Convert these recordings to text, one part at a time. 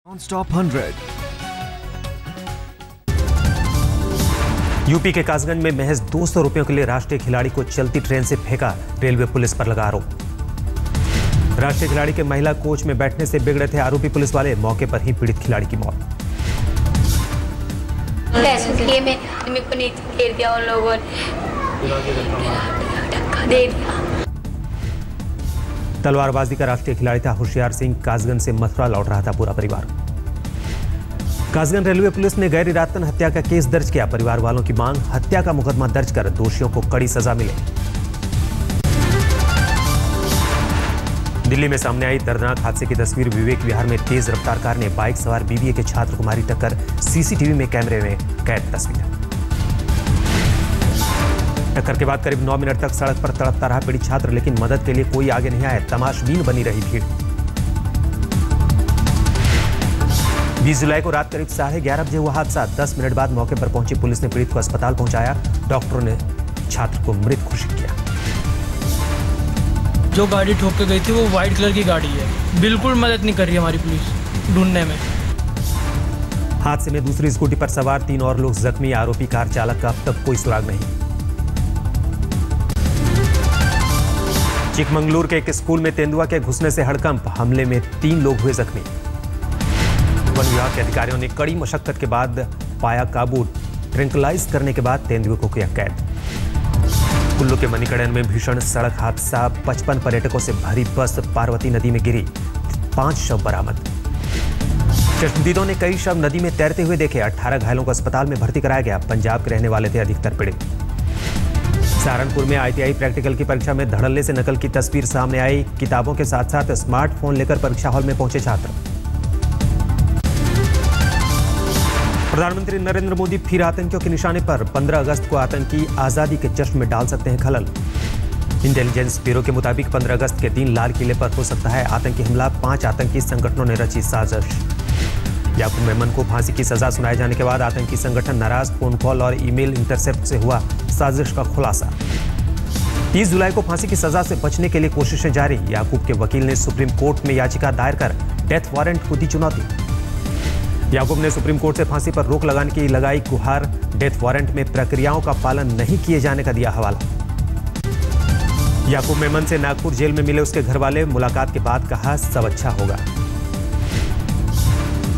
Non-stop 100। UP के कासगंज में महज 200 रुपयों के लिए राष्ट्रीय खिलाड़ी को चलती ट्रेन से फेंका, रेलवे पुलिस पर लगा आरोप। राष्ट्रीय खिलाड़ी के महिला कोच में बैठने से बिगड़े थे आरोपी पुलिस वाले, मौके पर ही पीड़ित खिलाड़ी की मौत। पैसों के लिए मेरे को नीचे घेर दिया उन लोगों ने, धक्का दे दिया। तलवारबाजी का राष्ट्रीय खिलाड़ी था होशियार सिंह, कासगंज से मथुरा लौट रहा था पूरा परिवार। कासगंज रेलवे पुलिस ने गैर इरादतन हत्या का केस दर्ज किया। परिवार वालों की मांग, हत्या का मुकदमा दर्ज कर दोषियों को कड़ी सजा मिले। दिल्ली में सामने आई दर्दनाक हादसे की तस्वीर। विवेक विहार में तेज रफ्तार कार ने बाइक सवार बीबीए के छात्र को मारी टक्कर, सीसीटीवी में कैमरे में कैद तस्वीर। टक्कर के बाद करीब 9 मिनट तक सड़क पर तड़पता रहा पीड़ित छात्र, लेकिन मदद के लिए कोई आगे नहीं आया। तमाशबीन बनी रही भीड़। 20 जुलाई को रात करीब 11:30 बजे हुआ हादसा। 10 मिनट बाद मौके पर पहुंची पुलिस ने पीड़ित को अस्पताल पहुंचाया। डॉक्टरों ने छात्र को मृत घोषित किया। जो गाड़ी ठोक के गई थी वो व्हाइट कलर की गाड़ी है। बिल्कुल मदद नहीं कर रही हमारी पुलिस ढूंढने में। हादसे में दूसरी स्कूटी पर सवार 3 और लोग जख्मी। आरोपी कार चालक का अब तक कोई सुराग नहीं। चिकमंगलुरु के एक स्कूल में तेंदुआ के घुसने से हड़कंप, हमले में 3 लोग हुए जख्मी। वन विभाग के अधिकारियों ने कड़ी मशक्कत के बाद पाया काबू। ट्रैंकुलाइज करने के बाद तेंदुए को किया कैद। कुल्लू के मणिकरण में भीषण सड़क हादसा, 55 पर्यटकों से भरी बस पार्वती नदी में गिरी, 5 शव बरामद। चश्मदीदों ने कई शव नदी में तैरते हुए देखे। 18 घायलों को अस्पताल में भर्ती कराया गया। पंजाब के रहने वाले थे अधिकतर पीड़ित। सहारनपुर में ITI प्रैक्टिकल की परीक्षा में धड़ल्ले से नकल की तस्वीर सामने आई। किताबों के साथ साथ स्मार्टफोन लेकर परीक्षा हॉल में पहुंचे छात्र। प्रधानमंत्री नरेंद्र मोदी फिर आतंकियों के निशाने पर। 15 अगस्त को आतंकी आजादी के जश्न में डाल सकते हैं खलल। इंटेलिजेंस ब्यूरो के मुताबिक 15 अगस्त के दिन लाल किले पर हो सकता है आतंकी हमला। 5 आतंकी संगठनों ने रची साजिश। याकूब मेमन को फांसी की सजा सुनाए जाने के बाद आतंकी संगठन नाराज। फोन कॉल और ईमेल इंटरसेप्ट से हुआ साजिश का खुलासा। 30 जुलाई को फांसी की सजा से बचने के लिए कोशिशें जारी। याकूब के वकील ने सुप्रीम कोर्ट में याचिका दायर कर डेथ वारंट को दी चुनौती। याकूब ने सुप्रीम कोर्ट से फांसी पर रोक लगाने की लगाई गुहार। डेथ वारंट में प्रक्रियाओं का पालन नहीं किए जाने का दिया हवाला। याकूब मेमन से नागपुर जेल में मिले उसके घर वाले। मुलाकात के बाद कहा सब अच्छा होगा।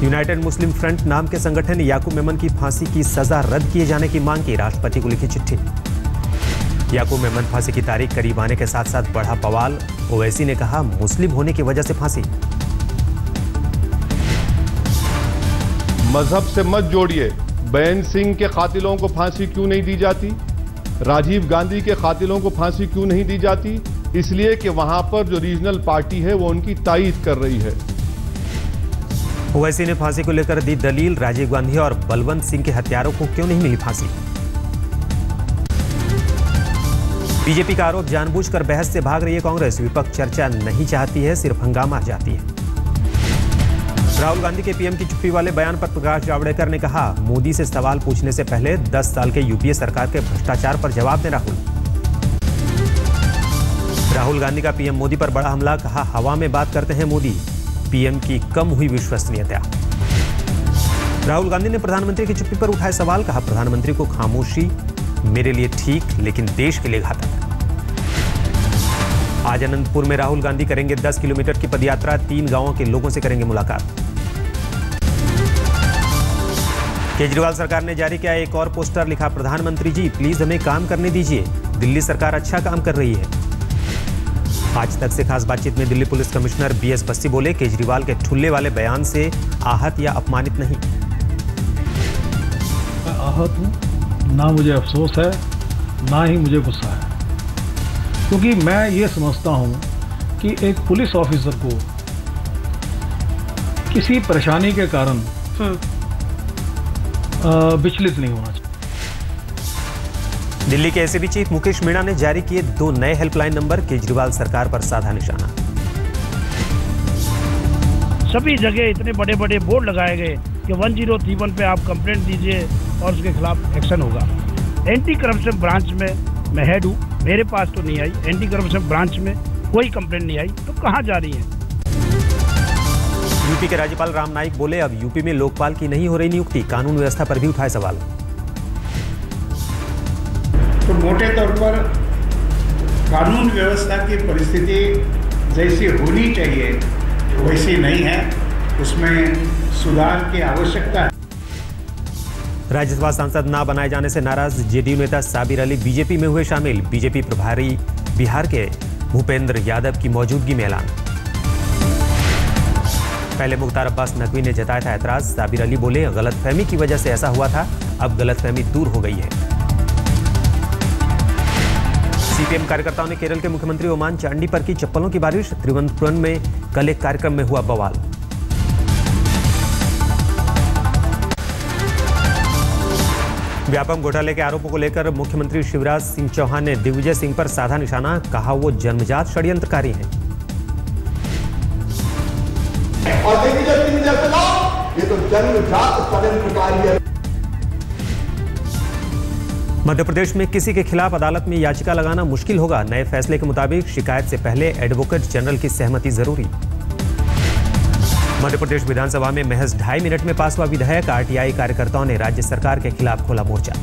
यूनाइटेड मुस्लिम फ्रंट नाम के संगठन ने याकूब मेमन की फांसी की सजा रद्द किए जाने की मांग की। राष्ट्रपति को लिखी चिट्ठी। याकूब मेमन फांसी की तारीख करीब आने के साथ साथ बढ़ा बवाल। ओवैसी ने कहा मुस्लिम होने की वजह से फांसी। मजहब से मत जोड़िए। बैन सिंह के कातिलों को फांसी क्यों नहीं दी जाती? राजीव गांधी के कातिलों को फांसी क्यों नहीं दी जाती? इसलिए कि वहां पर जो रीजनल पार्टी है वो उनकी तायीद कर रही है। ओवैसी ने फांसी को लेकर दी दलील। राजीव गांधी और बलवंत सिंह के हत्यारों को क्यों नहीं मिली फांसी? बीजेपी का आरोप, जानबूझकर बहस से भाग रही है कांग्रेस। विपक्ष चर्चा नहीं चाहती है, सिर्फ हंगामा चाहती है। राहुल गांधी के पीएम की चुप्पी वाले बयान पर प्रकाश जावड़ेकर ने कहा मोदी से सवाल पूछने से पहले 10 साल के यूपीए सरकार के भ्रष्टाचार पर जवाब दें राहुल गांधी का पीएम मोदी पर बड़ा हमला। कहा हवा में बात करते हैं मोदी। पीएम की कम हुई विश्वसनीयता। राहुल गांधी ने प्रधानमंत्री की चुप्पी पर उठाए सवाल। कहा प्रधानमंत्री को खामोशी मेरे लिए ठीक, लेकिन देश के लिए घातक। आज अनंतपुर में राहुल गांधी करेंगे 10 किलोमीटर की पदयात्रा। 3 गांवों के लोगों से करेंगे मुलाकात। केजरीवाल सरकार ने जारी किया एक और पोस्टर। लिखा प्रधानमंत्री जी प्लीज हमें काम करने दीजिए, दिल्ली सरकार अच्छा काम कर रही है। आज तक से खास बातचीत में Delhi police commissioner BS Bassi बोले केजरीवाल के ठुल्ले वाले बयान से आहत या अपमानित नहीं। मैं आहत हूं, ना मुझे अफसोस है ना ही मुझे गुस्सा है, क्योंकि मैं ये समझता हूं कि एक पुलिस ऑफिसर को किसी परेशानी के कारण विचलित नहीं होना चाहिए। दिल्ली के एसीबी चीफ मुकेश मीणा ने जारी किए 2 नए हेल्पलाइन नंबर। केजरीवाल सरकार पर साधा निशाना। सभी जगह इतने बड़े बड़े बोर्ड लगाए गए कि 1031 पे आप कंप्लेंट दीजिए और उसके खिलाफ एक्शन होगा। एंटी करप्शन ब्रांच में मैं हेड हूँ, मेरे पास तो नहीं आई। एंटी करप्शन ब्रांच में कोई कंप्लेंट नहीं आई, तो कहाँ जा रही है? यूपी के राज्यपाल राम नाईक बोले, अब यूपी में लोकपाल की नहीं हो रही नियुक्ति, कानून व्यवस्था पर भी उठाए सवाल। तो मोटे तौर पर कानून व्यवस्था की परिस्थिति जैसी होनी चाहिए वैसी नहीं है, उसमें सुधार की आवश्यकता है। राज्यसभा सांसद ना बनाए जाने से नाराज जेडीयू नेता साबिर अली बीजेपी में हुए शामिल, बीजेपी प्रभारी बिहार के भूपेंद्र यादव की मौजूदगी में ऐलान। पहले मुख्तार अब्बास नकवी ने जताया था ऐतराज, साबिर अली बोले, गलतफहमी की वजह से ऐसा हुआ था, अब गलतफहमी दूर हो गई है। सीपीएम कार्यकर्ताओं ने केरल के मुख्यमंत्री ओमान चांडी पर की चप्पलों की बारिश, तिरुवनंतपुरम में कल एक कार्यक्रम में हुआ बवाल। व्यापम घोटाले के आरोपों को लेकर मुख्यमंत्री शिवराज सिंह चौहान ने दिग्विजय सिंह पर साधा निशाना, कहा वो जन्मजात षड्यंत्रकारी हैं। और दिग्विजय सिंह जैसे लोग ये तो जन्मजात षड्यंत्रकारी है। मध्य प्रदेश में किसी के खिलाफ अदालत में याचिका लगाना मुश्किल होगा, नए फैसले के मुताबिक शिकायत से पहले एडवोकेट जनरल की सहमति जरूरी। मध्य प्रदेश विधानसभा में महज 2.5 मिनट में पास हुआ विधेयक, आरटीआई कार्यकर्ताओं ने राज्य सरकार के खिलाफ खोला मोर्चा।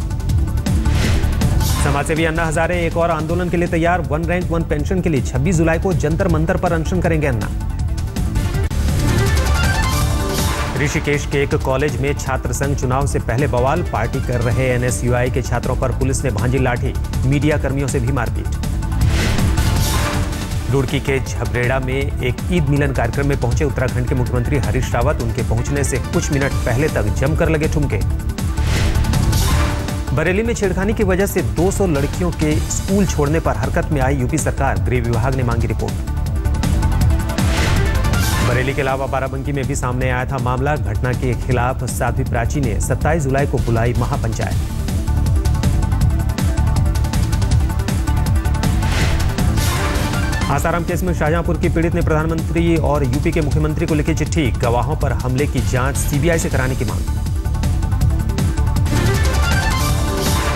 समाजसेवी अन्ना हजारे एक और आंदोलन के लिए तैयार, 1 रैंक 1 पेंशन के लिए 26 जुलाई को जंतर मंतर पर अनशन करेंगे अन्ना। ऋषिकेश के एक कॉलेज में छात्र संघ चुनाव से पहले बवाल, पार्टी कर रहे एनएसयूआई के छात्रों पर पुलिस ने भांजी लाठी, मीडिया कर्मियों से भी मारपीट। रुड़की के झबरेड़ा में एक ईद मिलन कार्यक्रम में पहुंचे उत्तराखंड के मुख्यमंत्री हरीश रावत, उनके पहुंचने से कुछ मिनट पहले तक जमकर लगे ठुमके। बरेली में छेड़खानी की वजह से 200 लड़कियों के स्कूल छोड़ने पर हरकत में आई यूपी सरकार, गृह विभाग ने मांगी रिपोर्ट। बरेली के अलावा बाराबंकी में भी सामने आया था मामला, घटना के खिलाफ साध्वी प्राची ने 27 जुलाई को बुलाई महापंचायत। आसाराम केस में शाहजहांपुर की पीड़ित ने प्रधानमंत्री और यूपी के मुख्यमंत्री को लिखी चिट्ठी, गवाहों पर हमले की जांच सीबीआई से कराने की मांग।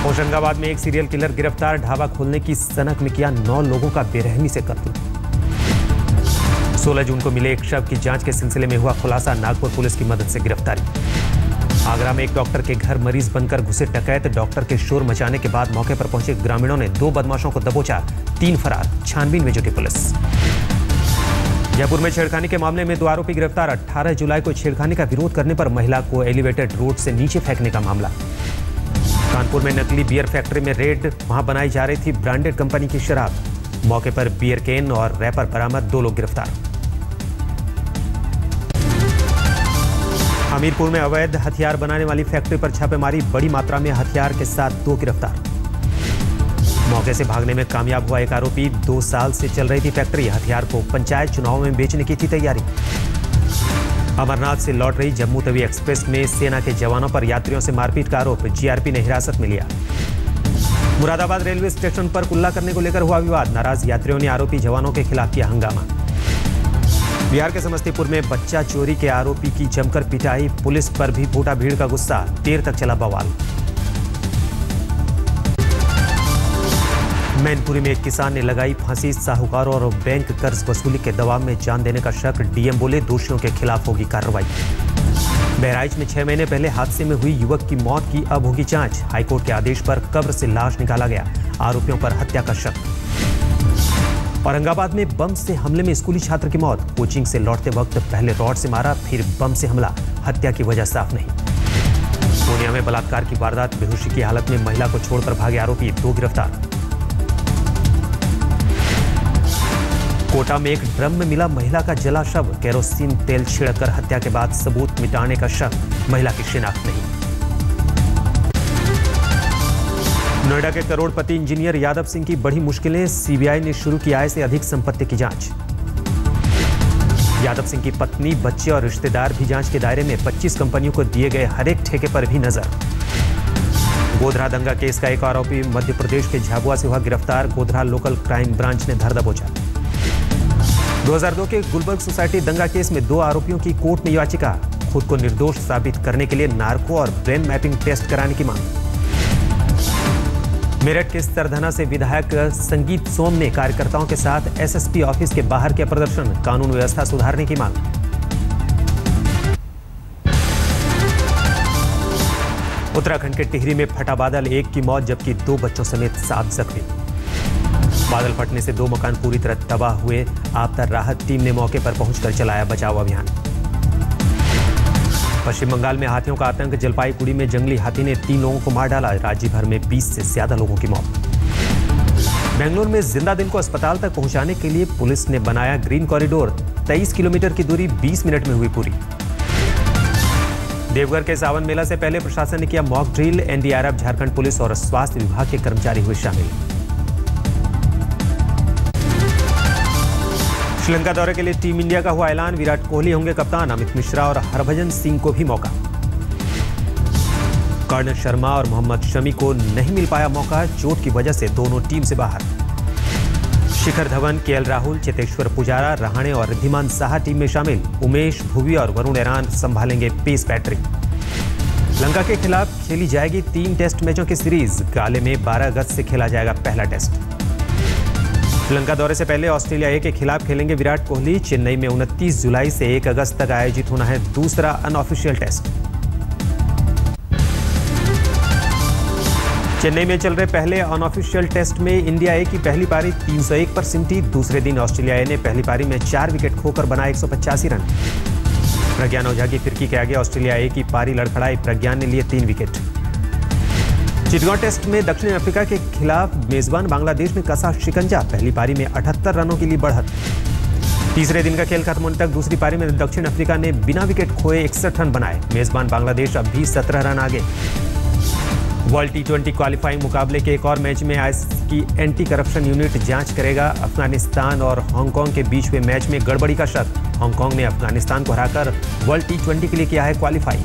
होशंगाबाद में एक सीरियल किलर गिरफ्तार, ढाबा खोलने की सनक में किया 9 लोगों का बेरहमी से कत्ल। 16 जून को मिले एक शव की जांच के सिलसिले में हुआ खुलासा, नागपुर पुलिस की मदद से गिरफ्तारी। आगरा में एक डॉक्टर के घर मरीज बनकर घुसे डकैत, डॉक्टर के शोर मचाने के बाद मौके पर पहुंचे ग्रामीणों ने 2 बदमाशों को दबोचा, 3 फरार, छानबीन में जुटी पुलिस। जयपुर में छेड़खानी के मामले में 2 आरोपी गिरफ्तार, 18 जुलाई को छेड़खानी का विरोध करने पर महिला को एलिवेटेड रोड से नीचे फेंकने का मामला। कानपुर में नकली बियर फैक्ट्री में रेड, वहां बनाई जा रही थी ब्रांडेड कंपनी की शराब, मौके पर बियर केन और रैपर बरामद, 2 लोग गिरफ्तार। हमीरपुर में अवैध हथियार बनाने वाली फैक्ट्री पर छापेमारी, बड़ी मात्रा में हथियार के साथ 2 गिरफ्तार। मौके से भागने में कामयाब हुआ एक आरोपी, 2 साल से चल रही थी फैक्ट्री, हथियार को पंचायत चुनाव में बेचने की थी तैयारी। अमरनाथ से लौट रही जम्मू तवी एक्सप्रेस में सेना के जवानों पर यात्रियों से मारपीट का आरोप, जीआरपी ने हिरासत में लिया। मुरादाबाद रेलवे स्टेशन पर कुल्ला करने को लेकर हुआ विवाद, नाराज यात्रियों ने आरोपी जवानों के खिलाफ किया हंगामा। बिहार के समस्तीपुर में बच्चा चोरी के आरोपी की जमकर पिटाई, पुलिस पर भी फूटा भीड़ का गुस्सा, देर तक चला बवाल। मैनपुरी में एक किसान ने लगाई फांसी, साहूकारों और बैंक कर्ज वसूली के दबाव में जान देने का शक, डीएम बोले दोषियों के खिलाफ होगी कार्रवाई। बहराइच में 6 महीने पहले हादसे में हुई युवक की मौत की अब होगी जांच, हाईकोर्ट के आदेश पर कब्र से लाश निकाला गया, आरोपियों पर हत्या का शक। औरंगाबाद में बम से हमले में स्कूली छात्र की मौत, कोचिंग से लौटते वक्त पहले रॉड से मारा, फिर बम से हमला, हत्या की वजह साफ नहीं। पूर्णिया में बलात्कार की वारदात, बेहोशी की हालत में महिला को छोड़कर भागे आरोपी, 2 गिरफ्तार। कोटा में एक ड्रम में मिला महिला का जला शव, केरोसिन तेल छिड़ककर हत्या के बाद सबूत मिटाने का शक, महिला की शिनाख्त नहीं। नोएडा के करोड़पति इंजीनियर यादव सिंह की बड़ी मुश्किलें, सीबीआई ने शुरू की आय से अधिक संपत्ति की जांच। यादव सिंह की पत्नी, बच्चे और रिश्तेदार भी जांच के दायरे में, 25 कंपनियों को दिए गए हर एक ठेके पर भी नजर। गोधरा दंगा केस का एक आरोपी मध्य प्रदेश के झाबुआ से हुआ गिरफ्तार, गोधरा लोकल क्राइम ब्रांच ने धर दबोचा। 2002 के गुलबर्ग सोसाइटी दंगा केस में 2 आरोपियों की कोर्ट में याचिका, खुद को निर्दोष साबित करने के लिए नार्को और ब्रेन मैपिंग टेस्ट कराने की मांग। मेरठ के सरधना से विधायक संगीत सोम ने कार्यकर्ताओं के साथ एसएसपी ऑफिस के बाहर किया प्रदर्शन, कानून व्यवस्था सुधारने की मांग। उत्तराखंड के टिहरी में फटा बादल, 1 की मौत जबकि 2 बच्चों समेत 7 जख्मी। बादल फटने से 2 मकान पूरी तरह तबाह हुए। आपदा राहत टीम ने मौके पर पहुंचकर चलाया बचाव अभियान। पश्चिम बंगाल में हाथियों का आतंक, जलपाईगुड़ी में जंगली हाथी ने 3 लोगों को मार डाला। राज्य भर में 20 से ज्यादा लोगों की मौत। बेंगलुरु में जिंदा दिल को अस्पताल तक पहुंचाने के लिए पुलिस ने बनाया ग्रीन कॉरिडोर। 23 किलोमीटर की दूरी 20 मिनट में हुई पूरी। देवघर के सावन मेला से पहले प्रशासन ने किया mock drill. NDRF, Jharkhand police और स्वास्थ्य विभाग के कर्मचारी हुए शामिल। श्रीलंका दौरे के लिए टीम इंडिया का हुआ ऐलान। विराट कोहली होंगे कप्तान, अमित मिश्रा और हरभजन सिंह को भी मौका। कर्ण शर्मा और मोहम्मद शमी को नहीं मिल पाया मौका, चोट की वजह से दोनों टीम से बाहर। शिखर धवन, केएल राहुल, चेतेश्वर पुजारा, रहाणे और रिद्धिमान साहा टीम में शामिल। उमेश, भुवी और वरुण एरान संभालेंगे पेस बैटरी। लंका के खिलाफ खेली जाएगी 3 टेस्ट मैचों की सीरीज। गाले में 12 अगस्त से खेला जाएगा पहला टेस्ट। श्रीलंका दौरे से पहले ऑस्ट्रेलिया ए के खिलाफ खेलेंगे विराट कोहली। चेन्नई में 29 जुलाई से 1 अगस्त तक आयोजित होना है दूसरा अनऑफिशियल टेस्ट। चेन्नई में चल रहे पहले अनऑफिशियल टेस्ट में इंडिया ए की पहली पारी 301 पर सिमटी। दूसरे दिन ऑस्ट्रेलिया ए ने पहली पारी में 4 विकेट खोकर बनाए 185 रन। प्रज्ञान ओझा की फिरकी के आगे ऑस्ट्रेलिया ए की पारी लड़खड़ाई। प्रज्ञान ने लिए 3 विकेट। चिटगांव टेस्ट में दक्षिण अफ्रीका के खिलाफ मेजबान बांग्लादेश ने कसा शिकंजा। पहली पारी में 78 रनों के लिए बढ़त। तीसरे दिन का खेल खत्म होने तक दूसरी पारी में दक्षिण अफ्रीका ने बिना विकेट खोए 61 रन बनाए। मेजबान बांग्लादेश अब भी 17 रन आगे। वर्ल्ड T20 क्वालिफाइंग मुकाबले के एक और मैच में आईसीसी की एंटी करप्शन यूनिट जांच करेगा। अफगानिस्तान और हांगकांग के बीच हुए मैच में गड़बड़ी का शक। हांगकांग ने अफगानिस्तान को हराकर वर्ल्ड T20 के लिए किया है क्वालिफाई।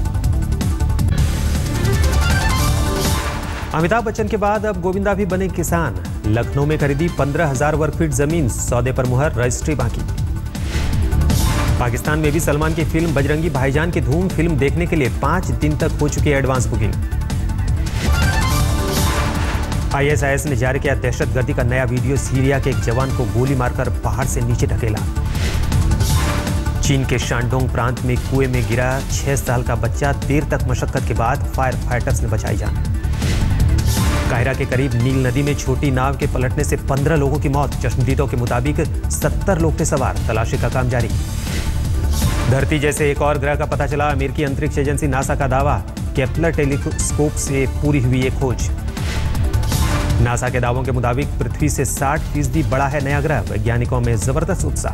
अमिताभ बच्चन के बाद अब गोविंदा भी बने किसान। लखनऊ में खरीदी 15,000 वर्ग फीट जमीन, सौदे पर मुहर, रजिस्ट्री बाकी। पाकिस्तान में भी सलमान की फिल्म बजरंगी भाईजान की धूम। फिल्म देखने के लिए 5 दिन तक हो चुकी है एडवांस बुकिंग। ISIS ने जारी किया दहशतगर्दी का नया वीडियो। सीरिया के एक जवान को गोली मारकर पहाड़ से नीचे ढकेला। चीन के शानडोंग प्रांत में कुएं में गिरा 6 साल का बच्चा। देर तक मशक्कत के बाद फायर फाइटर्स ने बचाई जान। काहिरा के करीब नील नदी में छोटी नाव के पलटने से 15 लोगों की मौत। चश्मदीदों के मुताबिक 70 लोग थे सवार। तलाशी का काम जारी। धरती जैसे एक और ग्रह का पता चला। अमेरिकी अंतरिक्ष एजेंसी नासा का दावा। केपलर टेलीस्कोप से पूरी हुई ये खोज। नासा के दावों के मुताबिक पृथ्वी से 60% बड़ा है नया ग्रह। वैज्ञानिकों में जबरदस्त उत्साह।